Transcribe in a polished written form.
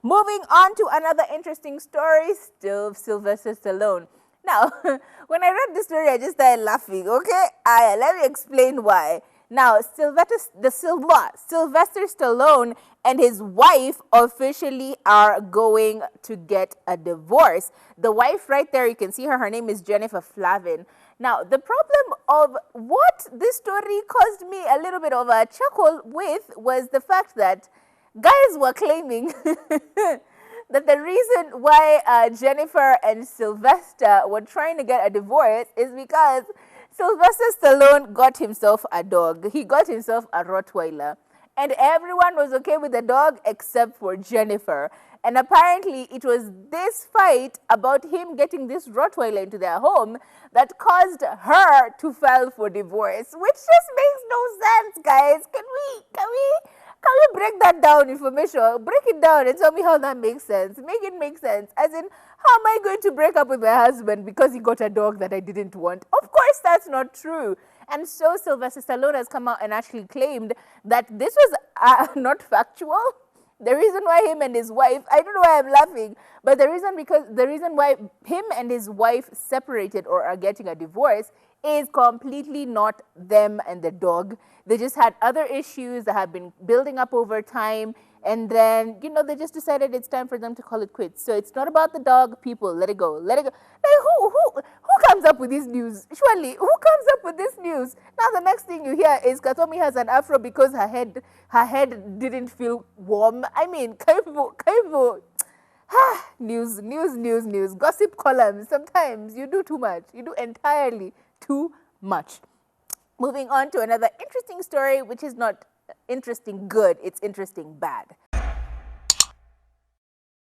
Moving on to another interesting story, still Sylvester Stallone. Now, when I read this story, I just started laughing, okay? Let me explain why. Now, Sylvester Stallone and his wife officially are going to get a divorce. The wife right there, you can see her, her name is Jennifer Flavin. Now, the problem of what this story caused me a little bit of a chuckle with was the fact that guys were claiming that the reason why Jennifer and Sylvester were trying to get a divorce is because Sylvester Stallone got himself a dog. He got himself a Rottweiler. And everyone was okay with the dog except for Jennifer. And apparently it was this fight about him getting this Rottweiler into their home that caused her to file for divorce, which just makes no sense, guys. Can we break that down information? Break it down and tell me how that makes sense. Make it make sense. As in, how am I going to break up with my husband because he got a dog that I didn't want? Of course, that's not true. And so Sylvester Stallone has come out and actually claimed that this was not factual. The reason why him and his wife, I don't know why I'm laughing, but the reason why him and his wife separated or are getting a divorce is completely not them and the dog. They just had other issues that have been building up over time. And then, they just decided it's time for them to call it quits. So it's not about the dog, people. Let it go. Let it go. Like, who comes up with this news? Surely, who comes up with this news? Now the next thing you hear is Katomi has an afro because her head didn't feel warm. I mean, kaivo. News. Gossip columns. Sometimes you do too much. You do entirely too much. Moving on to another interesting story, which is not interesting good, it's interesting bad.